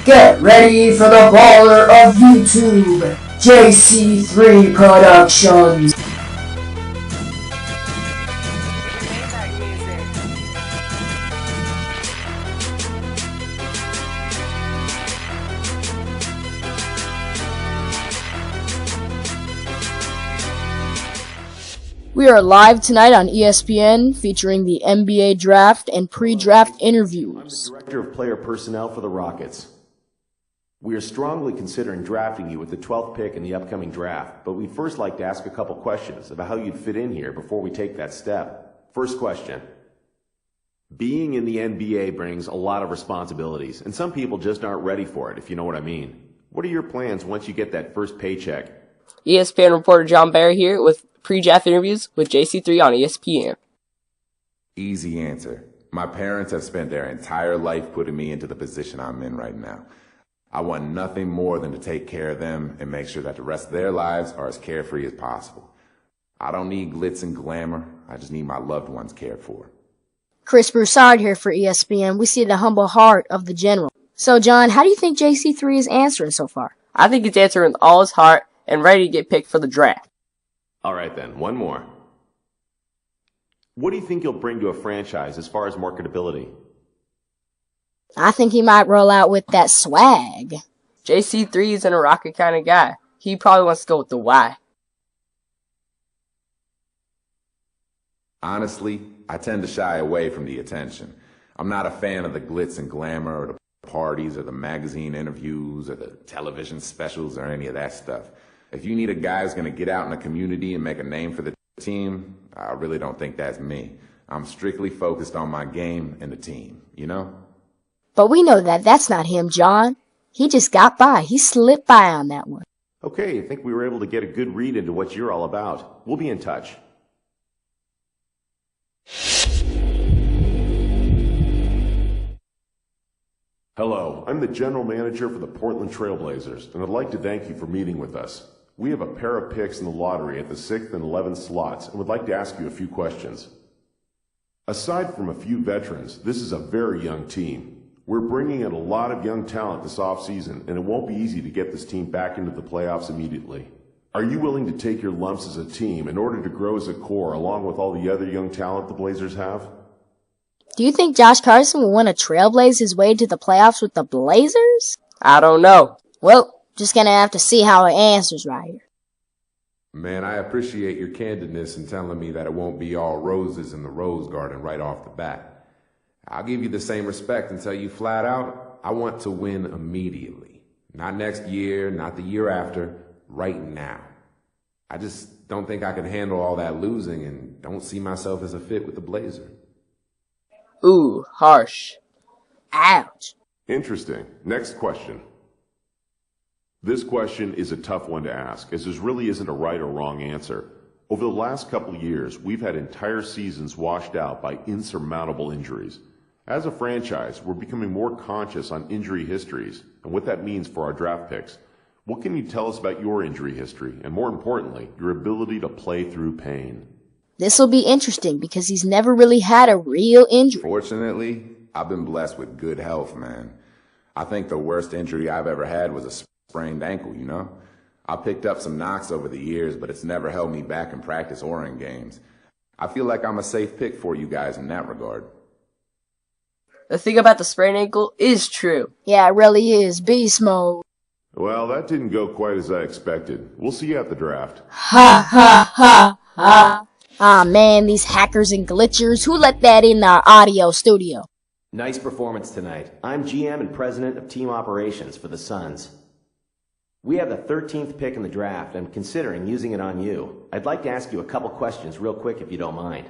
Get ready for the baller of YouTube, JC3 Productions. We are live tonight on ESPN featuring the NBA draft and pre-draft interviews. I'm the Director of Player Personnel for the Rockets. We are strongly considering drafting you with the 12th pick in the upcoming draft, but we'd first like to ask a couple questions about how you'd fit in here before we take that step. First question. Being in the NBA brings a lot of responsibilities, and some people just aren't ready for it, if you know what I mean. What are your plans once you get that first paycheck? ESPN reporter Jon Barry here with pre-draft interviews with JC3 on ESPN. Easy answer. My parents have spent their entire life putting me into the position I'm in right now. I want nothing more than to take care of them and make sure that the rest of their lives are as carefree as possible. I don't need glitz and glamour. I just need my loved ones cared for. Chris Broussard here for ESPN. We see the humble heart of the general. So, John, how do you think JC3 is answering so far? I think he's answering with all his heart and ready to get picked for the draft. All right then, one more. What do you think you'll bring to a franchise as far as marketability? I think he might roll out with that swag. JC3 isn't a rocket kind of guy. He probably wants to go with the Y. Honestly, I tend to shy away from the attention. I'm not a fan of the glitz and glamour or the parties or the magazine interviews or the television specials or any of that stuff. If you need a guy who's going to get out in the community and make a name for the team, I really don't think that's me. I'm strictly focused on my game and the team, you know? But we know that that's not him, John. He just got by. He slipped by on that one. Okay, I think we were able to get a good read into what you're all about. We'll be in touch. Hello, I'm the General Manager for the Portland Trailblazers, and I'd like to thank you for meeting with us. We have a pair of picks in the lottery at the 6th and 11th slots and would like to ask you a few questions. Aside from a few veterans, this is a very young team. We're bringing in a lot of young talent this offseason, and it won't be easy to get this team back into the playoffs immediately. Are you willing to take your lumps as a team in order to grow as a core along with all the other young talent the Blazers have? Do you think Josh Carson will want to trailblaze his way to the playoffs with the Blazers? I don't know. Well, just gonna have to see how it answers right here. Man, I appreciate your candidness in telling me that it won't be all roses in the rose garden right off the bat. I'll give you the same respect and tell you flat out, I want to win immediately. Not next year, not the year after, right now. I just don't think I can handle all that losing and don't see myself as a fit with the Blazers. Ooh, harsh. Ouch. Interesting. Next question. This question is a tough one to ask, as there really isn't a right or wrong answer. Over the last couple of years, we've had entire seasons washed out by insurmountable injuries. As a franchise, we're becoming more conscious on injury histories and what that means for our draft picks. What can you tell us about your injury history and, more importantly, your ability to play through pain? This will be interesting because he's never really had a real injury. Fortunately, I've been blessed with good health, man. I think the worst injury I've ever had was a sprained ankle, you know? I picked up some knocks over the years, but it's never held me back in practice or in games. I feel like I'm a safe pick for you guys in that regard. The thing about the sprained ankle is true. Yeah, it really is. Beast mode. Well, that didn't go quite as I expected. We'll see you at the draft. Ha ha ha ha. Ah man, these hackers and glitchers, who let that in our audio studio? Nice performance tonight. I'm GM and President of Team Operations for the Suns. We have the 13th pick in the draft and I'm considering using it on you. I'd like to ask you a couple questions real quick if you don't mind.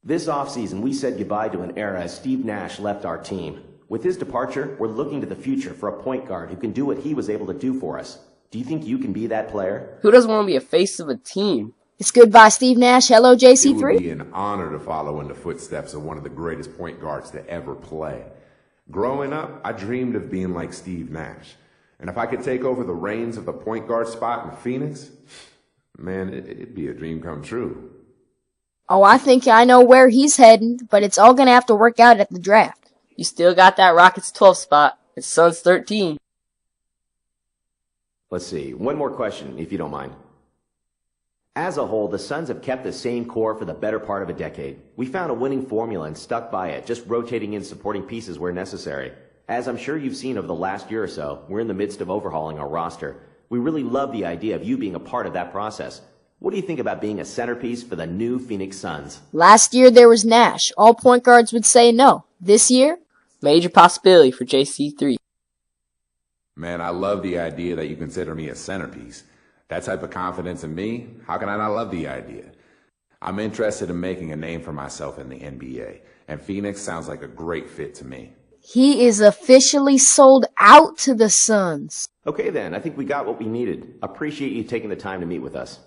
This offseason, we said goodbye to an era as Steve Nash left our team. With his departure, we're looking to the future for a point guard who can do what he was able to do for us. Do you think you can be that player? Who doesn't want to be a face of a team? It's goodbye, Steve Nash. Hello, JC3. It would be an honor to follow in the footsteps of one of the greatest point guards to ever play. Growing up, I dreamed of being like Steve Nash. And if I could take over the reins of the point guard spot in Phoenix, man, it'd be a dream come true. Oh, I think I know where he's heading, but it's all going to have to work out at the draft. You still got that Rockets 12th spot. It's Suns 13. Let's see, one more question, if you don't mind. As a whole, the Suns have kept the same core for the better part of a decade. We found a winning formula and stuck by it, just rotating in supporting pieces where necessary. As I'm sure you've seen over the last year or so, we're in the midst of overhauling our roster. We really love the idea of you being a part of that process. What do you think about being a centerpiece for the new Phoenix Suns? Last year there was Nash. All point guards would say no. This year, major possibility for JC3. Man, I love the idea that you consider me a centerpiece. That type of confidence in me, how can I not love the idea? I'm interested in making a name for myself in the NBA, and Phoenix sounds like a great fit to me. He is officially sold out to the Suns. Okay then, I think we got what we needed. Appreciate you taking the time to meet with us.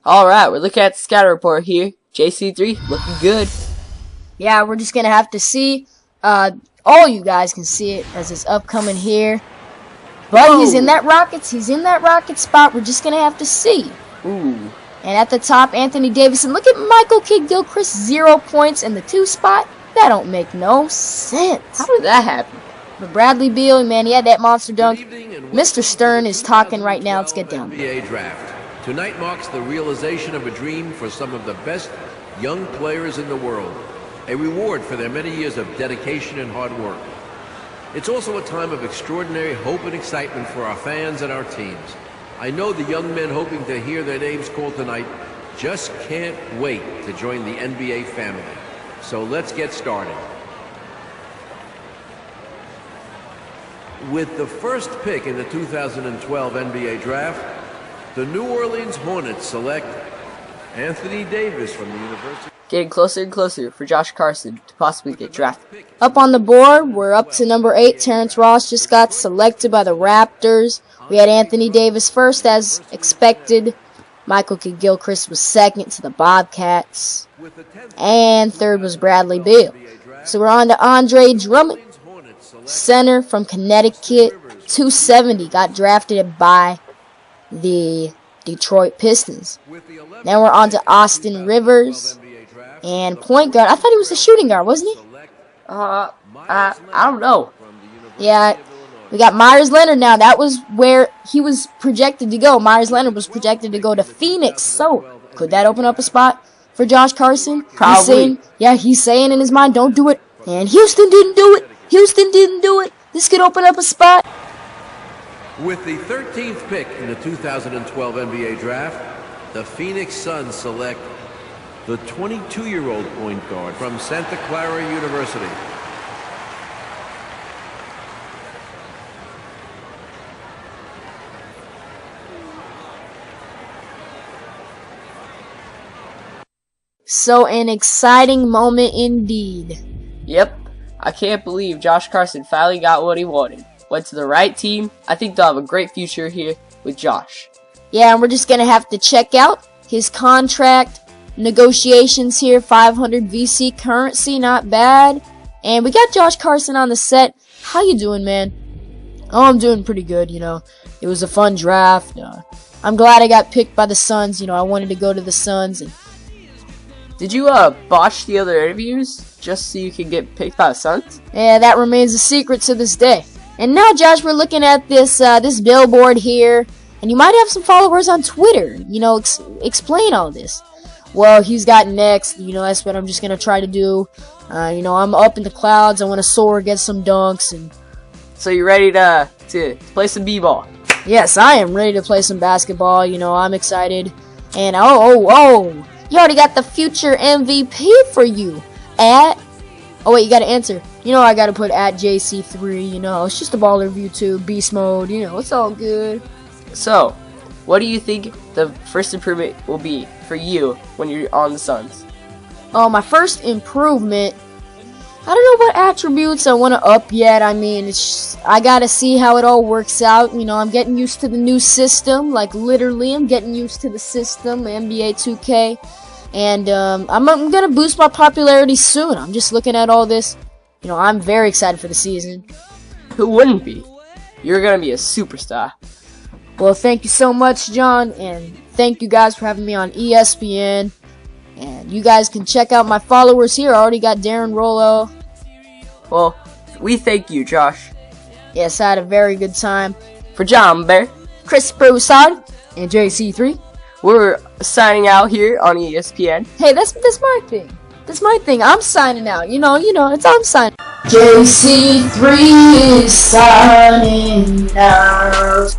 Alright, we're looking at the scatter report here. JC3 looking good. Yeah, we're just gonna have to see. All you guys can see it as it's upcoming here. But he's in that Rockets spot. We're just gonna have to see. Ooh. And at the top, Anthony Davis. And look at Michael Kidd-Gilchrist, 0 points in the 2 spot. That don't make no sense. How did that happen? But Bradley Beal, man, he had that monster dunk. Mr. Stern is talking right now. Let's get down. NBA draft. Tonight marks the realization of a dream for some of the best young players in the world. A reward for their many years of dedication and hard work. It's also a time of extraordinary hope and excitement for our fans and our teams. I know the young men hoping to hear their names called tonight just can't wait to join the NBA family. So let's get started. With the first pick in the 2012 NBA draft, the New Orleans Hornets select Anthony Davis from the University. Getting closer and closer for Josh Carson to possibly get drafted. Up on the board, we're up to number 8. Terrence Ross just got selected by the Raptors. We had Anthony Davis first as expected. Michael Kidd-Gilchrist was second to the Bobcats. And third was Bradley Beal. So we're on to Andre Drummond, center from Connecticut, 270, got drafted by the Detroit Pistons. Now we're on to Austin Rivers. And point guard, I thought he was a shooting guard, wasn't he? I don't know. Yeah, we got Myers Leonard now. That was where he was projected to go. Myers Leonard was projected to go to Phoenix. So, could that open up a spot for Josh Carson? Probably. He's saying in his mind, don't do it. And Houston didn't do it. Houston didn't do it. This could open up a spot. With the 13th pick in the 2012 NBA draft, the Phoenix Suns select the 22-year-old point guard from Santa Clara University. So an exciting moment indeed. Yep, I can't believe Josh Carson finally got what he wanted. Went to the right team. I think they'll have a great future here with Josh. Yeah, and we're just going to have to check out his contract negotiations here. 500 VC currency, not bad. And we got Josh Carson on the set. How you doing, man? Oh, I'm doing pretty good, you know. It was a fun draft. I'm glad I got picked by the Suns. You know, I wanted to go to the Suns. And did you botch the other interviews just so you can get picked by the Suns? yeah, that remains a secret to this day. And now, Josh, we're looking at this this billboard here. And you might have some followers on Twitter. You know, explain all this. Well, he's got next. You know, that's what I'm just going to try to do. You know, I'm up in the clouds. I want to soar, get some dunks. And so you're ready to play some b-ball? Yes, I am ready to play some basketball. You know, I'm excited. And oh, you already got the future MVP for you. Oh, wait, you got to answer. You know, I got to put at JC3. You know, it's just a baller view too. Beast mode. You know, it's all good. So, what do you think the first improvement will be for you when you're on the Suns? Oh, my first improvement, I don't know what attributes I want to up yet. I mean, I got to see how it all works out. You know, I'm getting used to the new system. Like, literally, I'm getting used to the system, NBA 2K. And I'm going to boost my popularity soon. I'm just looking at all this. You know, I'm very excited for the season. Who wouldn't be? You're going to be a superstar. Well, thank you so much, John, and thank you guys for having me on ESPN. And you guys can check out my followers here. I already got Darren Rollo. Well, we thank you, Josh. Yes, I had a very good time. For Jon Barry, Chris Broussard, and JC3. we're signing out here on ESPN. Hey, that's my thing. That's my thing. I'm signing out. You know, I'm signing. JC3 is signing out.